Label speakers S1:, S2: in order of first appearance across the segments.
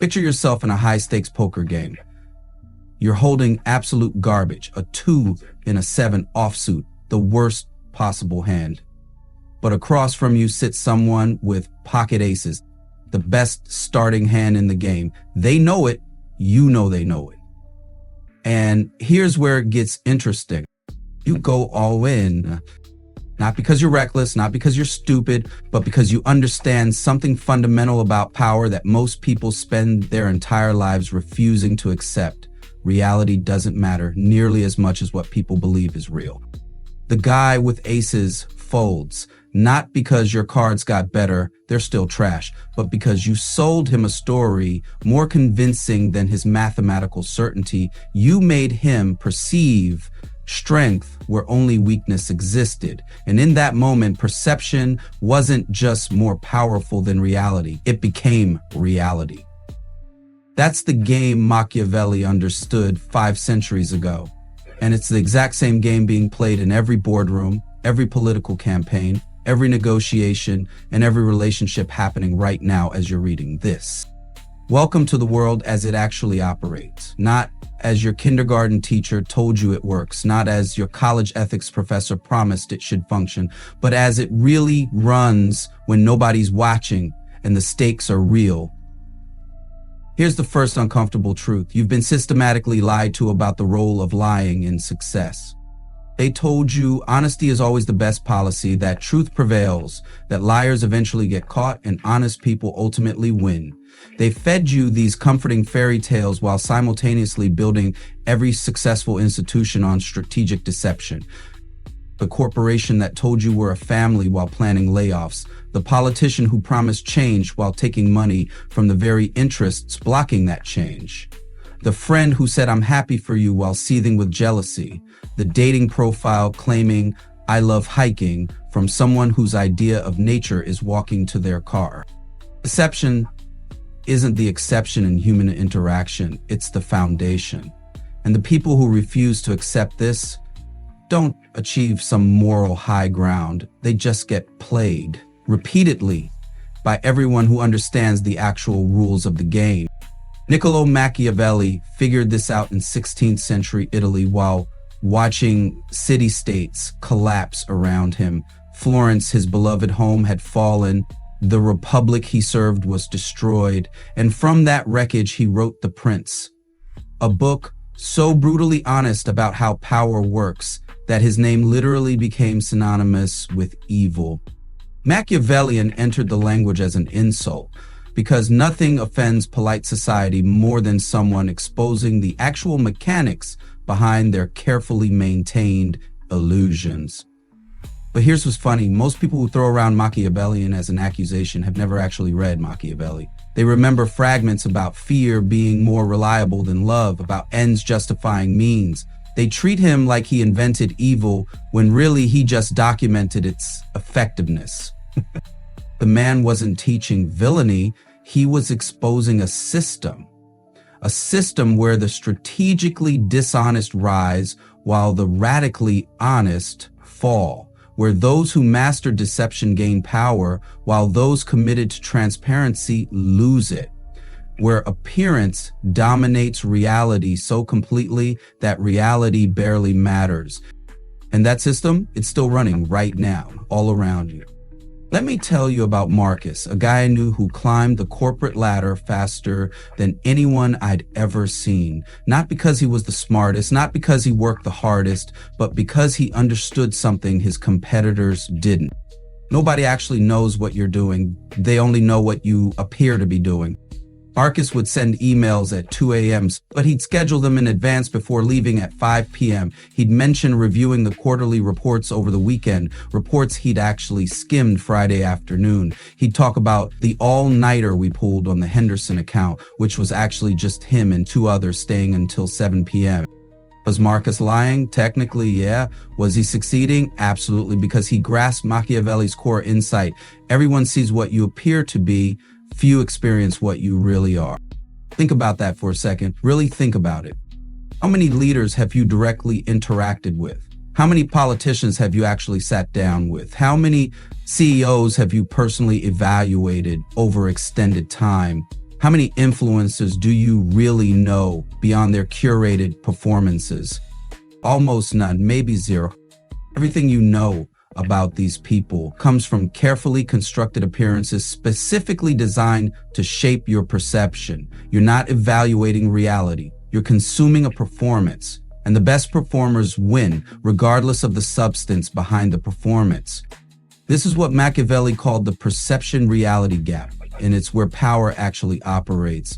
S1: Picture yourself in a high-stakes poker game. You're holding absolute garbage, a 2 in a 7 offsuit, the worst possible hand. But across from you sits someone with pocket aces, the best starting hand in the game. They know it, you know they know it. And here's where it gets interesting. You go all in, not because you're reckless, not because you're stupid, but because you understand something fundamental about power that most people spend their entire lives refusing to accept. Reality doesn't matter nearly as much as what people believe is real. The guy with aces folds, not because your cards got better, they're still trash, but because you sold him a story more convincing than his mathematical certainty. You made him perceive strength where only weakness existed. And in that moment, perception wasn't just more powerful than reality, it became reality. That's the game Machiavelli understood 5 centuries ago. And it's the exact same game being played in every boardroom, every political campaign, every negotiation, and every relationship happening right now as you're reading this. Welcome to the world as it actually operates, not as your kindergarten teacher told you it works, not as your college ethics professor promised it should function, but as it really runs when nobody's watching and the stakes are real. Here's the first uncomfortable truth. You've been systematically lied to about the role of lying in success. They told you honesty is always the best policy, that truth prevails, that liars eventually get caught and honest people ultimately win. They fed you these comforting fairy tales while simultaneously building every successful institution on strategic deception. The corporation that told you were a family while planning layoffs, the politician who promised change while taking money from the very interests blocking that change, the friend who said I'm happy for you while seething with jealousy, the dating profile claiming I love hiking from someone whose idea of nature is walking to their car. Deception isn't the exception in human interaction, it's the foundation. And the people who refuse to accept this don't achieve some moral high ground, they just get played repeatedly by everyone who understands the actual rules of the game. Niccolo Machiavelli figured this out in 16th century Italy while watching city-states collapse around him. Florence, his beloved home, had fallen. The republic he served was destroyed. And from that wreckage, he wrote The Prince, a book so brutally honest about how power works that his name literally became synonymous with evil. Machiavellian entered the language as an insult, because nothing offends polite society more than someone exposing the actual mechanics behind their carefully maintained illusions. But here's what's funny. Most people who throw around Machiavellian as an accusation have never actually read Machiavelli. They remember fragments about fear being more reliable than love, about ends justifying means. They treat him like he invented evil when really he just documented its effectiveness. The man wasn't teaching villainy, he was exposing a system where the strategically dishonest rise while the radically honest fall, where those who master deception gain power while those committed to transparency lose it, where appearance dominates reality so completely that reality barely matters. And that system, it's still running right now, all around you. Let me tell you about Marcus, a guy I knew who climbed the corporate ladder faster than anyone I'd ever seen. Not because he was the smartest, not because he worked the hardest, but because he understood something his competitors didn't. Nobody actually knows what you're doing. They only know what you appear to be doing. Marcus would send emails at 2 a.m., but he'd schedule them in advance before leaving at 5 p.m. He'd mention reviewing the quarterly reports over the weekend, reports he'd actually skimmed Friday afternoon. He'd talk about the all-nighter we pulled on the Henderson account, which was actually just him and 2 others staying until 7 p.m. Was Marcus lying? Technically, yeah. Was he succeeding? Absolutely, because he grasped Machiavelli's core insight. Everyone sees what you appear to be, few experience what you really are. Think about that for a second. Really think about it. How many leaders have you directly interacted with? How many politicians have you actually sat down with? How many CEOs have you personally evaluated over extended time? How many influencers do you really know beyond their curated performances? Almost none, maybe zero. Everything you know about these people comes from carefully constructed appearances specifically designed to shape your perception. You're not evaluating reality. You're consuming a performance. And the best performers win, regardless of the substance behind the performance. This is what Machiavelli called the perception-reality gap, and it's where power actually operates.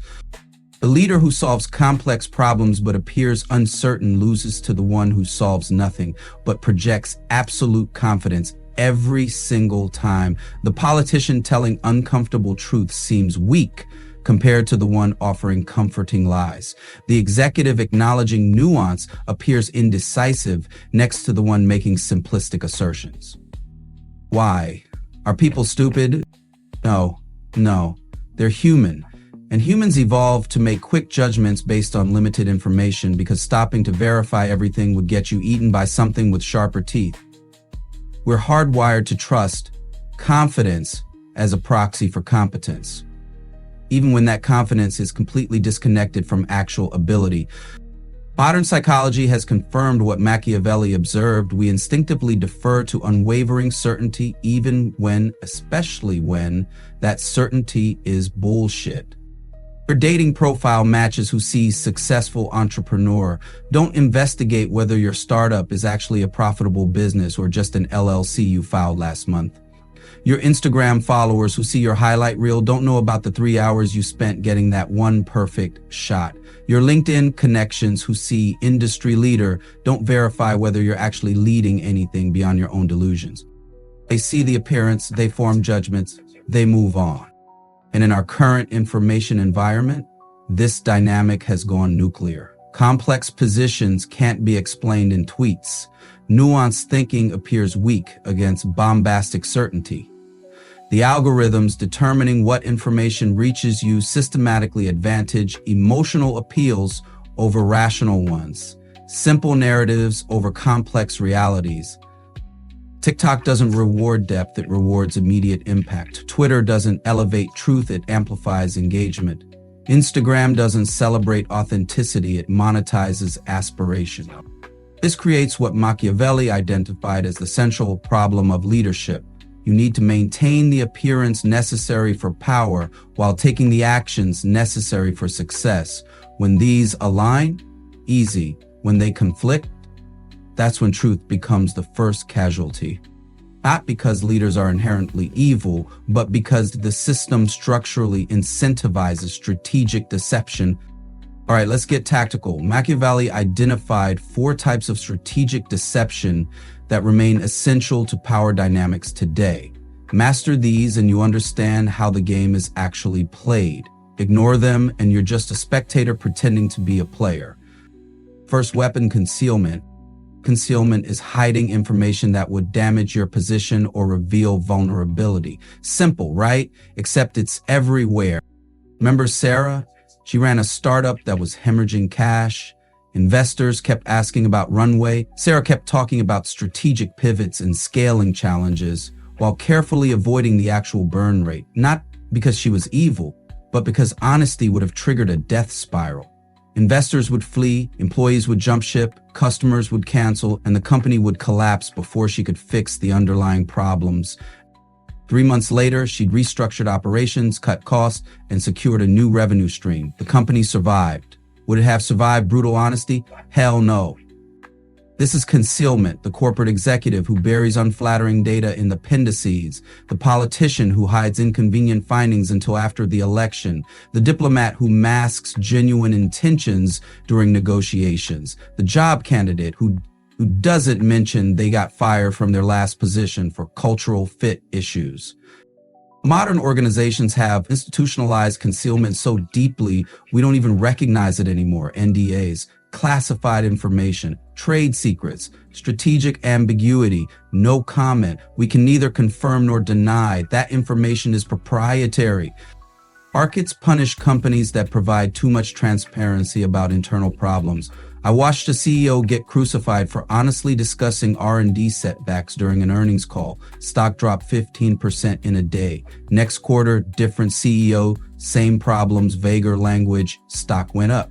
S1: The leader who solves complex problems but appears uncertain loses to the one who solves nothing but projects absolute confidence every single time. The politician telling uncomfortable truths seems weak compared to the one offering comforting lies. The executive acknowledging nuance appears indecisive next to the one making simplistic assertions. Why? Are people stupid? No, they're human. And humans evolved to make quick judgments based on limited information because stopping to verify everything would get you eaten by something with sharper teeth. We're hardwired to trust confidence as a proxy for competence, even when that confidence is completely disconnected from actual ability. Modern psychology has confirmed what Machiavelli observed. We instinctively defer to unwavering certainty especially when that certainty is bullshit. Your dating profile matches who sees successful entrepreneur. Don't investigate whether your startup is actually a profitable business or just an LLC you filed last month. Your Instagram followers who see your highlight reel don't know about the 3 hours you spent getting that one perfect shot. Your LinkedIn connections who see industry leader don't verify whether you're actually leading anything beyond your own delusions. They see the appearance, they form judgments, they move on. And in our current information environment, this dynamic has gone nuclear. Complex positions can't be explained in tweets. Nuanced thinking appears weak against bombastic certainty. The algorithms determining what information reaches you systematically advantage emotional appeals over rational ones, simple narratives over complex realities. TikTok doesn't reward depth, it rewards immediate impact. Twitter doesn't elevate truth, it amplifies engagement. Instagram doesn't celebrate authenticity, it monetizes aspiration. This creates what Machiavelli identified as the central problem of leadership. You need to maintain the appearance necessary for power while taking the actions necessary for success. When these align, easy. When they conflict, that's when truth becomes the first casualty. Not because leaders are inherently evil, but because the system structurally incentivizes strategic deception. All right, let's get tactical. Machiavelli identified 4 types of strategic deception that remain essential to power dynamics today. Master these and you understand how the game is actually played. Ignore them and you're just a spectator pretending to be a player. First weapon, concealment. Concealment is hiding information that would damage your position or reveal vulnerability. Simple, right? Except it's everywhere. Remember Sarah? She ran a startup that was hemorrhaging cash. Investors kept asking about runway. Sarah kept talking about strategic pivots and scaling challenges while carefully avoiding the actual burn rate. Not because she was evil, but because honesty would have triggered a death spiral. Investors would flee, employees would jump ship, customers would cancel, and the company would collapse before she could fix the underlying problems. 3 months later, she'd restructured operations, cut costs, and secured a new revenue stream. The company survived. Would it have survived brutal honesty? Hell no. This is concealment, the corporate executive who buries unflattering data in the appendices, the politician who hides inconvenient findings until after the election, the diplomat who masks genuine intentions during negotiations, the job candidate who doesn't mention they got fired from their last position for cultural fit issues. Modern organizations have institutionalized concealment so deeply we don't even recognize it anymore. NDAs, classified information, trade secrets, strategic ambiguity, no comment. We can neither confirm nor deny. That information is proprietary. Markets punish companies that provide too much transparency about internal problems. I watched a CEO get crucified for honestly discussing R&D setbacks during an earnings call. Stock dropped 15% in a day. Next quarter, different CEO, same problems, vaguer language, stock went up.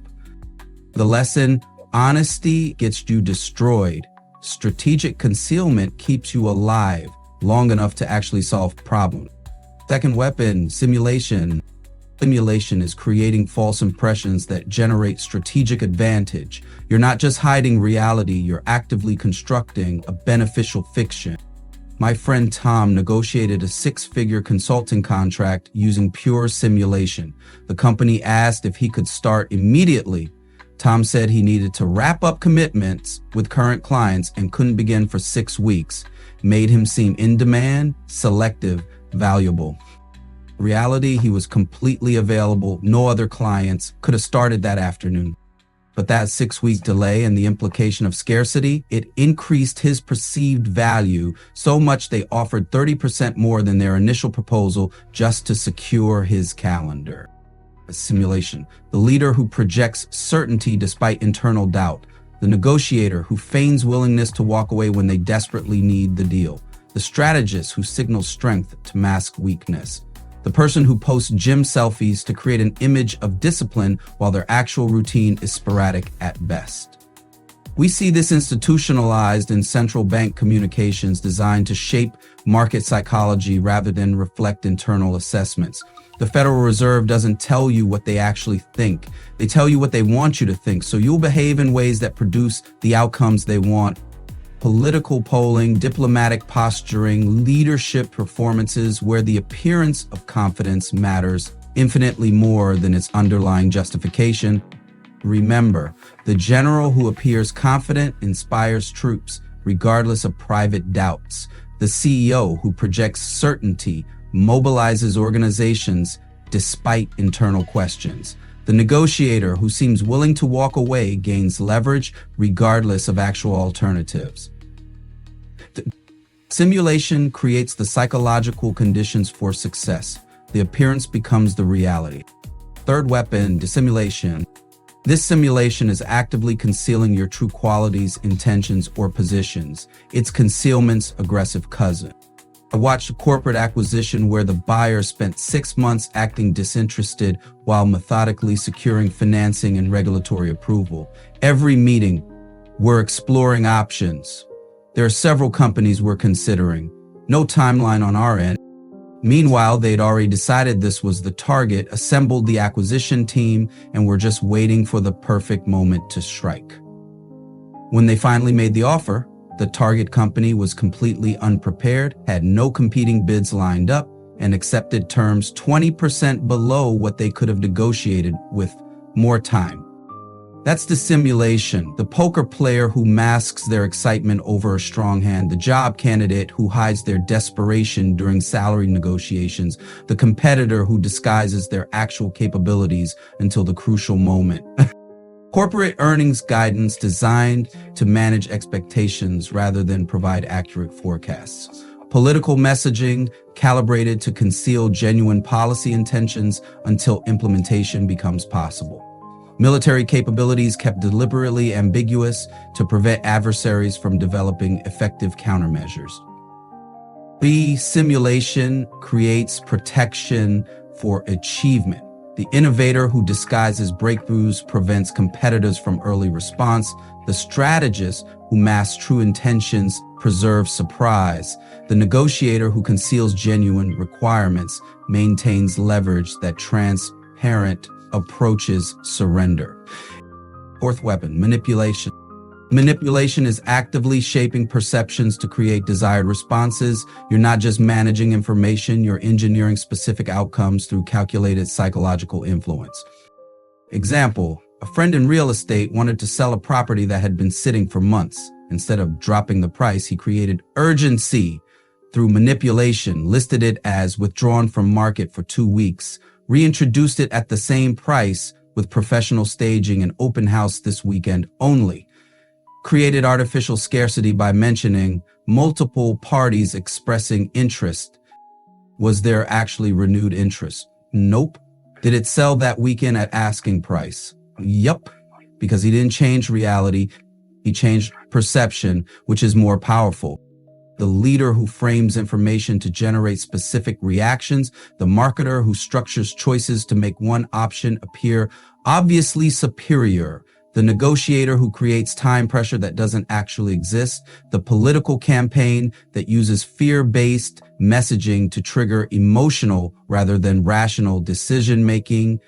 S1: The lesson: honesty gets you destroyed. Strategic concealment keeps you alive long enough to actually solve problems. Second weapon, simulation. Simulation is creating false impressions that generate strategic advantage. You're not just hiding reality, you're actively constructing a beneficial fiction. My friend Tom negotiated a six-figure consulting contract using pure simulation. The company asked if he could start immediately. Tom said he needed to wrap up commitments with current clients and couldn't begin for 6 weeks. Made him seem in demand, selective, valuable. Reality, he was completely available. No other clients, could have started that afternoon. But that 6-week delay and the implication of scarcity, it increased his perceived value so much they offered 30% more than their initial proposal just to secure his calendar. A simulation. The leader who projects certainty despite internal doubt. The negotiator who feigns willingness to walk away when they desperately need the deal. The strategist who signals strength to mask weakness. The person who posts gym selfies to create an image of discipline while their actual routine is sporadic at best. We see this institutionalized in central bank communications designed to shape market psychology rather than reflect internal assessments. The Federal Reserve doesn't tell you what they actually think. They tell you what they want you to think, so you'll behave in ways that produce the outcomes they want. Political polling, diplomatic posturing, leadership performances where the appearance of confidence matters infinitely more than its underlying justification. Remember, the general who appears confident inspires troops, regardless of private doubts. The CEO who projects certainty mobilizes organizations despite internal questions. The negotiator who seems willing to walk away gains leverage regardless of actual alternatives. Simulation creates the psychological conditions for success. The appearance becomes the reality. Third weapon, dissimulation. This simulation is actively concealing your true qualities, intentions, or positions. It's concealment's aggressive cousin. I watched a corporate acquisition where the buyer spent 6 months acting disinterested while methodically securing financing and regulatory approval. Every meeting, we're exploring options. There are several companies we're considering. No timeline on our end. Meanwhile, they'd already decided this was the target, assembled the acquisition team, and were just waiting for the perfect moment to strike. When they finally made the offer, the target company was completely unprepared, had no competing bids lined up, and accepted terms 20% below what they could have negotiated with more time. That's dissimulation, the poker player who masks their excitement over a strong hand, the job candidate who hides their desperation during salary negotiations, the competitor who disguises their actual capabilities until the crucial moment. Corporate earnings guidance designed to manage expectations rather than provide accurate forecasts. Political messaging calibrated to conceal genuine policy intentions until implementation becomes possible. Military capabilities kept deliberately ambiguous to prevent adversaries from developing effective countermeasures. B. Simulation creates protection for achievement. The innovator who disguises breakthroughs prevents competitors from early response. The strategist who masks true intentions preserves surprise. The negotiator who conceals genuine requirements maintains leverage that transparent approaches surrender. Fourth weapon, manipulation. Manipulation is actively shaping perceptions to create desired responses. You're not just managing information, you're engineering specific outcomes through calculated psychological influence. Example, a friend in real estate wanted to sell a property that had been sitting for months. Instead of dropping the price, he created urgency through manipulation, listed it as withdrawn from market for 2 weeks, reintroduced it at the same price with professional staging and open house this weekend only. Created artificial scarcity by mentioning multiple parties expressing interest. Was there actually renewed interest? Nope. Did it sell that weekend at asking price? Yup. because he didn't change reality, he changed perception, which is more powerful. The leader who frames information to generate specific reactions, the marketer who structures choices to make one option appear obviously superior, the negotiator who creates time pressure that doesn't actually exist, the political campaign that uses fear-based messaging to trigger emotional rather than rational decision-making.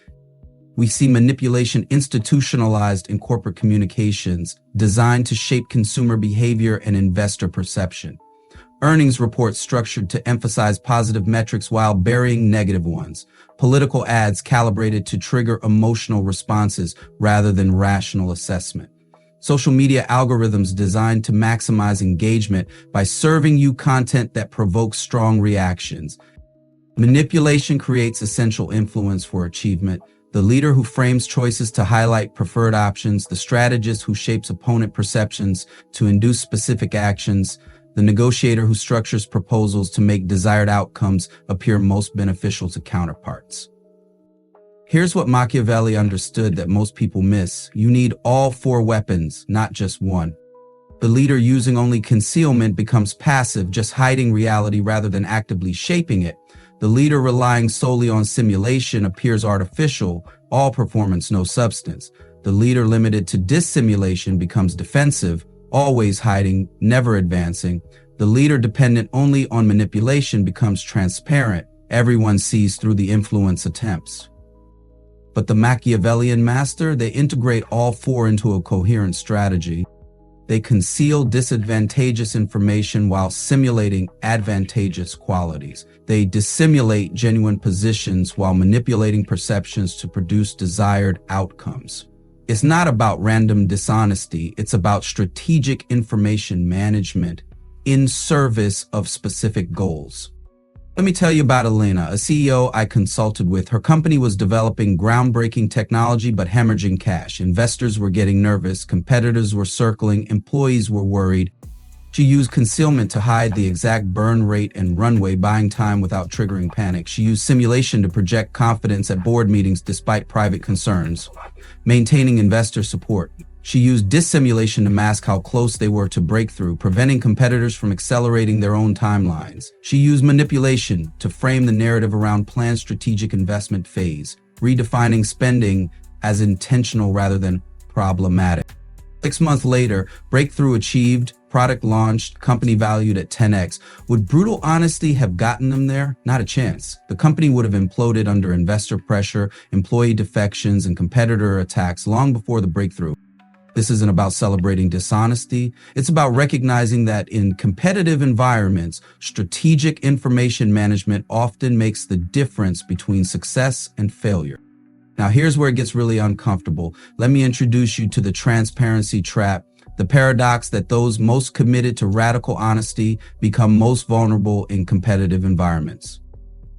S1: We see manipulation institutionalized in corporate communications, designed to shape consumer behavior and investor perception. Earnings reports structured to emphasize positive metrics while burying negative ones. Political ads calibrated to trigger emotional responses rather than rational assessment. Social media algorithms designed to maximize engagement by serving you content that provokes strong reactions. Manipulation creates essential influence for achievement. The leader who frames choices to highlight preferred options, the strategist who shapes opponent perceptions to induce specific actions, the negotiator who structures proposals to make desired outcomes appear most beneficial to counterparts. Here's what Machiavelli understood that most people miss. You need all four weapons, not just one. The leader using only concealment becomes passive, just hiding reality rather than actively shaping it. The leader relying solely on simulation appears artificial, all performance, no substance. The leader limited to dissimulation becomes defensive, always hiding, never advancing. The leader dependent only on manipulation becomes transparent. Everyone sees through the influence attempts. But the Machiavellian master, they integrate all four into a coherent strategy. They conceal disadvantageous information while simulating advantageous qualities. They dissimulate genuine positions while manipulating perceptions to produce desired outcomes. It's not about random dishonesty, it's about strategic information management in service of specific goals. Let me tell you about Elena, a CEO I consulted with. Her company was developing groundbreaking technology but hemorrhaging cash. Investors were getting nervous, competitors were circling, employees were worried. She used concealment to hide the exact burn rate and runway, buying time without triggering panic. She used simulation to project confidence at board meetings despite private concerns, maintaining investor support. She used dissimulation to mask how close they were to breakthrough, preventing competitors from accelerating their own timelines. She used manipulation to frame the narrative around planned strategic investment phase, redefining spending as intentional rather than problematic. 6 months later, breakthrough achieved, product launched, company valued at 10x. Would brutal honesty have gotten them there? Not a chance. The company would have imploded under investor pressure, employee defections, and competitor attacks long before the breakthrough. This isn't about celebrating dishonesty. It's about recognizing that in competitive environments, strategic information management often makes the difference between success and failure. Now, here's where it gets really uncomfortable. Let me introduce you to the transparency trap, the paradox that those most committed to radical honesty become most vulnerable in competitive environments.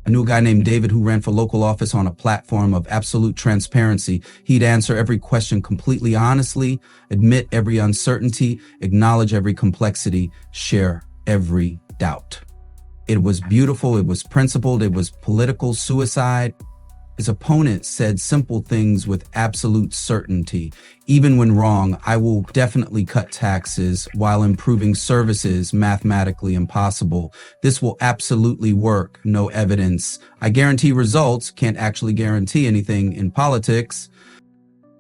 S1: I knew a guy named David who ran for local office on a platform of absolute transparency. He'd answer every question completely honestly, admit every uncertainty, acknowledge every complexity, share every doubt. It was beautiful, it was principled, it was political suicide. His opponent said simple things with absolute certainty. Even when wrong, I will definitely cut taxes while improving services mathematically impossible. This will absolutely work. No evidence. I guarantee results. Can't actually guarantee anything in politics.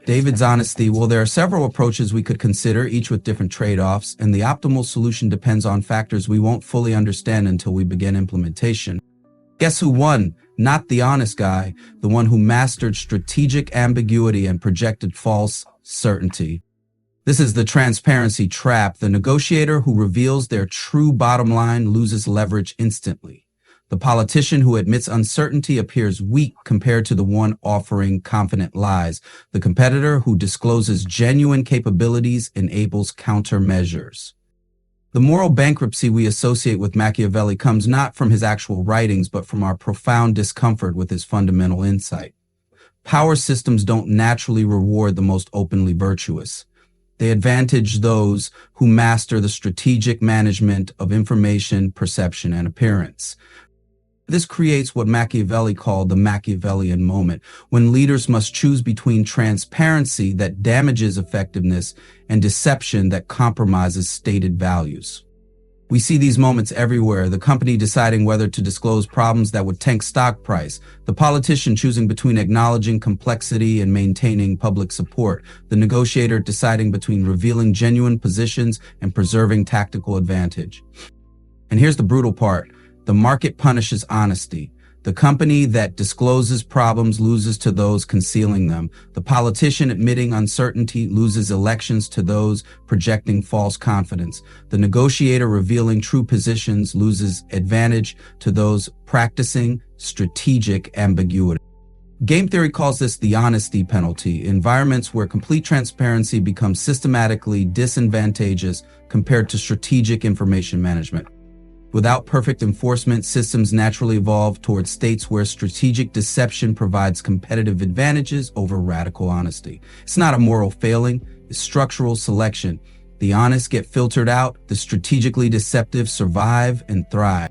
S1: David's honesty. Well, there are several approaches we could consider, each with different trade-offs, and the optimal solution depends on factors we won't fully understand until we begin implementation. Guess who won? Not the honest guy, the one who mastered strategic ambiguity and projected false certainty. This is the transparency trap. The negotiator who reveals their true bottom line loses leverage instantly. The politician who admits uncertainty appears weak compared to the one offering confident lies. The competitor who discloses genuine capabilities enables countermeasures. The moral bankruptcy we associate with Machiavelli comes not from his actual writings, but from our profound discomfort with his fundamental insight. Power systems don't naturally reward the most openly virtuous. They advantage those who master the strategic management of information, perception, and appearance. This creates what Machiavelli called the Machiavellian moment, when leaders must choose between transparency that damages effectiveness and deception that compromises stated values. We see these moments everywhere: the company deciding whether to disclose problems that would tank stock price, the politician choosing between acknowledging complexity and maintaining public support, the negotiator deciding between revealing genuine positions and preserving tactical advantage. And here's the brutal part: the market punishes honesty. The company that discloses problems loses to those concealing them. The politician admitting uncertainty loses elections to those projecting false confidence. The negotiator revealing true positions loses advantage to those practicing strategic ambiguity. Game theory calls this the honesty penalty: environments where complete transparency becomes systematically disadvantageous compared to strategic information management. Without perfect enforcement, systems naturally evolve towards states where strategic deception provides competitive advantages over radical honesty. It's not a moral failing, it's structural selection. The honest get filtered out, the strategically deceptive survive and thrive.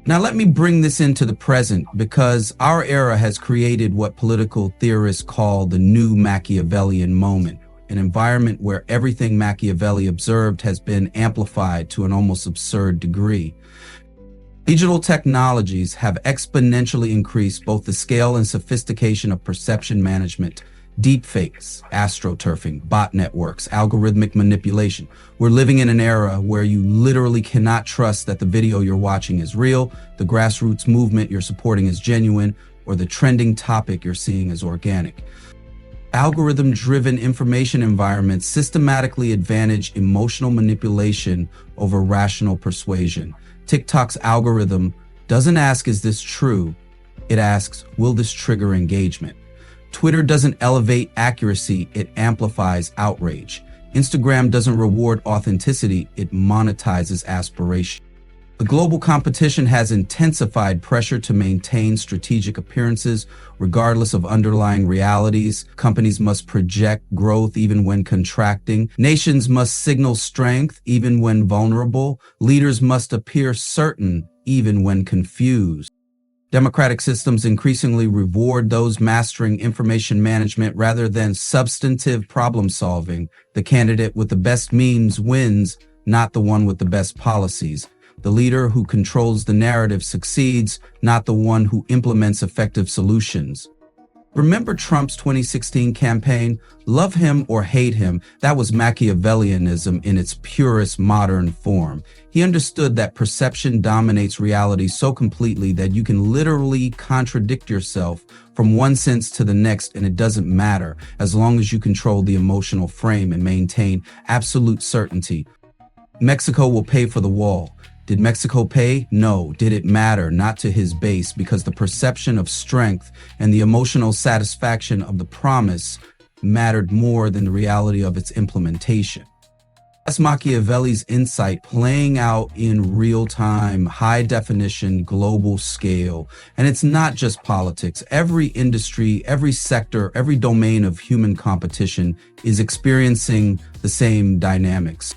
S1: Now let me bring this into the present, because our era has created what political theorists call the new Machiavellian moment, an environment where everything Machiavelli observed has been amplified to an almost absurd degree. Digital technologies have exponentially increased both the scale and sophistication of perception management. Deepfakes, astroturfing, bot networks, algorithmic manipulation. We're living in an era where you literally cannot trust that the video you're watching is real, the grassroots movement you're supporting is genuine, or the trending topic you're seeing is organic. Algorithm-driven information environments systematically advantage emotional manipulation over rational persuasion. TikTok's algorithm doesn't ask, "Is this true?" It asks, "Will this trigger engagement?" Twitter doesn't elevate accuracy, it amplifies outrage. Instagram doesn't reward authenticity, it monetizes aspiration. The global competition has intensified pressure to maintain strategic appearances regardless of underlying realities. Companies must project growth even when contracting. Nations must signal strength even when vulnerable. Leaders must appear certain even when confused. Democratic systems increasingly reward those mastering information management rather than substantive problem solving. The candidate with the best memes wins, not the one with the best policies. The leader who controls the narrative succeeds, not the one who implements effective solutions. Remember Trump's 2016 campaign? Love him or hate him, that was Machiavellianism in its purest modern form. He understood that perception dominates reality so completely that you can literally contradict yourself from one sense to the next, and it doesn't matter as long as you control the emotional frame and maintain absolute certainty. Mexico will pay for the wall. Did Mexico pay? No. Did it matter? Not to his base, because the perception of strength and the emotional satisfaction of the promise mattered more than the reality of its implementation. That's Machiavelli's insight playing out in real time, high definition, global scale. And it's not just politics. Every industry, every sector, every domain of human competition is experiencing the same dynamics.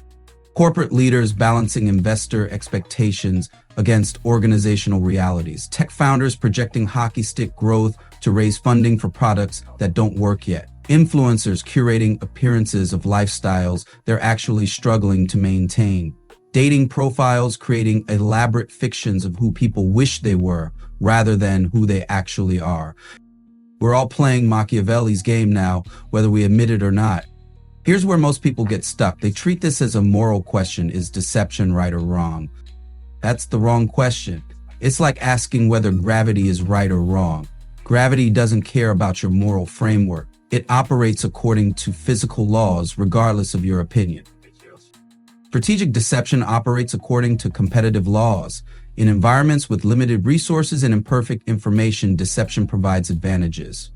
S1: Corporate leaders balancing investor expectations against organizational realities. Tech founders projecting hockey stick growth to raise funding for products that don't work yet. Influencers curating appearances of lifestyles they're actually struggling to maintain. Dating profiles creating elaborate fictions of who people wish they were rather than who they actually are. We're all playing Machiavelli's game now, whether we admit it or not. Here's where most people get stuck. They treat this as a moral question: is deception right or wrong? That's the wrong question. It's like asking whether gravity is right or wrong. Gravity doesn't care about your moral framework. It operates according to physical laws, regardless of your opinion. Strategic deception operates according to competitive laws. In environments with limited resources and imperfect information, deception provides advantages.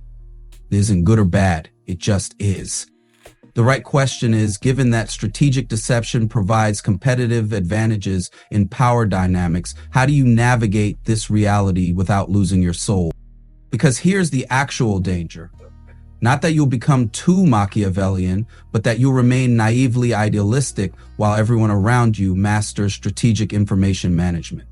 S1: It isn't good or bad, it just is. The right question is, given that strategic deception provides competitive advantages in power dynamics, how do you navigate this reality without losing your soul? Because here's the actual danger. Not that you'll become too Machiavellian, but that you'll remain naively idealistic while everyone around you masters strategic information management.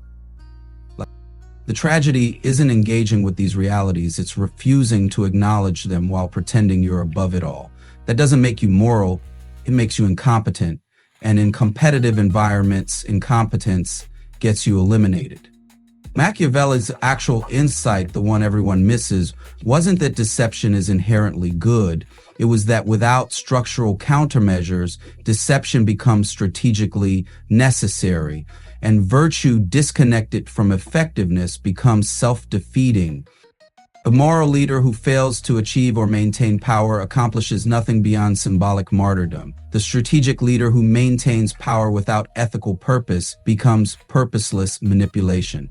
S1: The tragedy isn't engaging with these realities, it's refusing to acknowledge them while pretending you're above it all. That doesn't make you moral, it makes you incompetent. And in competitive environments, incompetence gets you eliminated. Machiavelli's actual insight, the one everyone misses, wasn't that deception is inherently good. It was that without structural countermeasures, deception becomes strategically necessary, and virtue disconnected from effectiveness becomes self-defeating. The moral leader who fails to achieve or maintain power accomplishes nothing beyond symbolic martyrdom. The strategic leader who maintains power without ethical purpose becomes purposeless manipulation.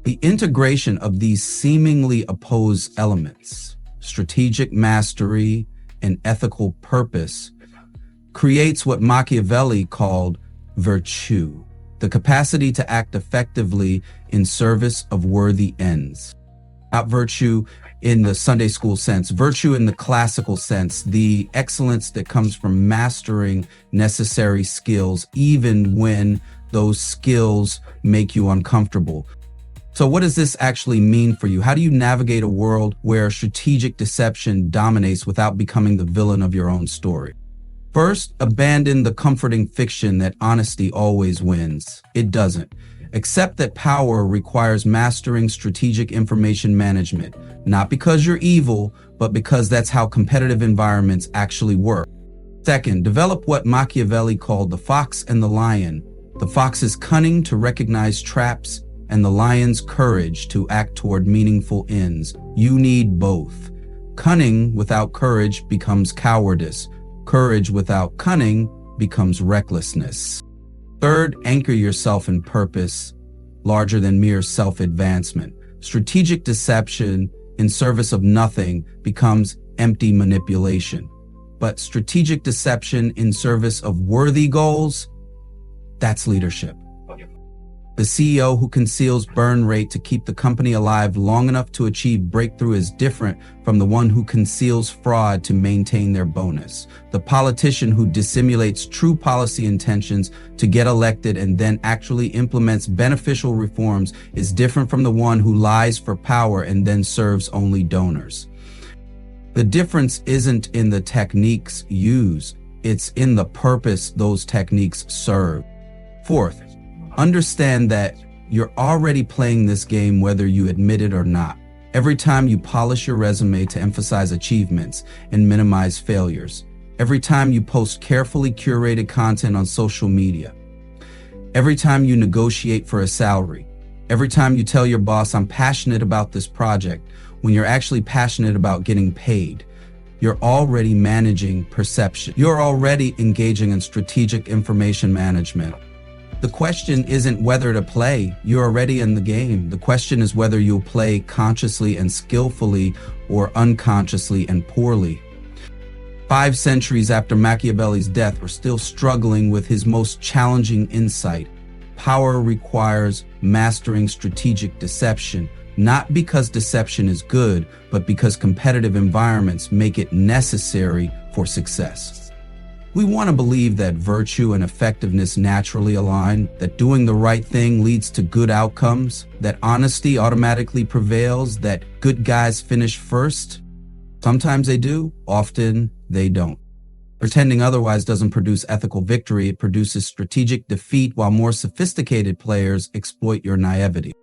S1: The integration of these seemingly opposed elements, strategic mastery and ethical purpose, creates what Machiavelli called virtue, the capacity to act effectively in service of worthy ends. Not virtue in the Sunday school sense, virtue in the classical sense, the excellence that comes from mastering necessary skills, even when those skills make you uncomfortable. So what does this actually mean for you? How do you navigate a world where strategic deception dominates without becoming the villain of your own story? First, abandon the comforting fiction that honesty always wins. It doesn't. Accept that power requires mastering strategic information management, not because you're evil, but because that's how competitive environments actually work. Second, develop what Machiavelli called the fox and the lion. The fox's cunning to recognize traps and the lion's courage to act toward meaningful ends. You need both. Cunning without courage becomes cowardice. Courage without cunning becomes recklessness. Third, anchor yourself in purpose, larger than mere self-advancement. Strategic deception in service of nothing becomes empty manipulation. But strategic deception in service of worthy goals, that's leadership. The CEO who conceals burn rate to keep the company alive long enough to achieve breakthrough is different from the one who conceals fraud to maintain their bonus. The politician who dissimulates true policy intentions to get elected and then actually implements beneficial reforms is different from the one who lies for power and then serves only donors. The difference isn't in the techniques used, it's in the purpose those techniques serve. Fourth, understand that you're already playing this game whether you admit it or not. Every time you polish your resume to emphasize achievements and minimize failures. Every time you post carefully curated content on social media. Every time you negotiate for a salary. Every time you tell your boss, I'm passionate about this project, when you're actually passionate about getting paid. You're already managing perception. You're already engaging in strategic information management. The question isn't whether to play. You're already in the game. The question is whether you'll play consciously and skillfully or unconsciously and poorly. 5 centuries after Machiavelli's death, we're still struggling with his most challenging insight. Power requires mastering strategic deception, not because deception is good, but because competitive environments make it necessary for success. We want to believe that virtue and effectiveness naturally align, that doing the right thing leads to good outcomes, that honesty automatically prevails, that good guys finish first. Sometimes they do, often they don't. Pretending otherwise doesn't produce ethical victory, it produces strategic defeat while more sophisticated players exploit your naivety.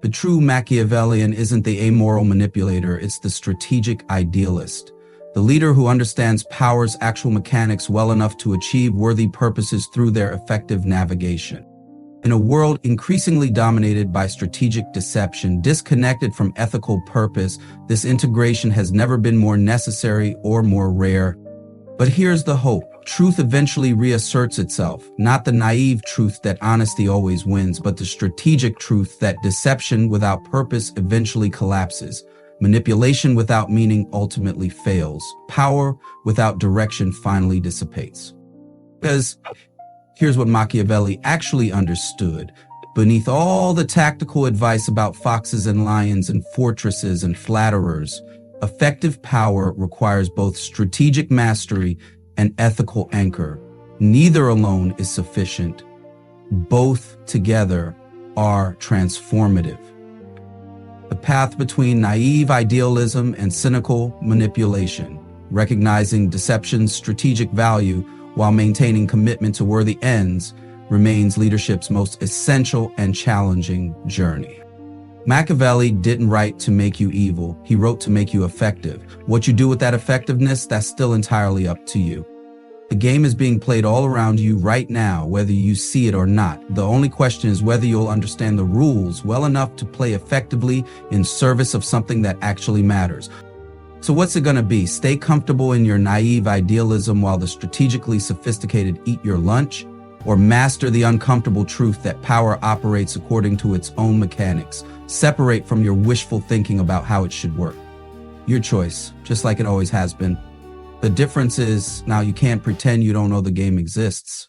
S1: The true Machiavellian isn't the amoral manipulator, it's the strategic idealist. The leader who understands power's actual mechanics well enough to achieve worthy purposes through their effective navigation. In a world increasingly dominated by strategic deception, disconnected from ethical purpose, this integration has never been more necessary or more rare. But here's the hope. Truth eventually reasserts itself, not the naive truth that honesty always wins, but the strategic truth that deception without purpose eventually collapses. Manipulation without meaning ultimately fails. Power without direction finally dissipates. Because here's what Machiavelli actually understood. Beneath all the tactical advice about foxes and lions and fortresses and flatterers, effective power requires both strategic mastery and ethical anchor. Neither alone is sufficient. Both together are transformative. The path between naive idealism and cynical manipulation, recognizing deception's strategic value while maintaining commitment to worthy ends, remains leadership's most essential and challenging journey. Machiavelli didn't write to make you evil, he wrote to make you effective. What you do with that effectiveness, that's still entirely up to you. The game is being played all around you right now, whether you see it or not. The only question is whether you'll understand the rules well enough to play effectively in service of something that actually matters. So what's it gonna be? Stay comfortable in your naive idealism while the strategically sophisticated eat your lunch? Or master the uncomfortable truth that power operates according to its own mechanics? Separate from your wishful thinking about how it should work. Your choice, just like it always has been. The difference is now you can't pretend you don't know the game exists.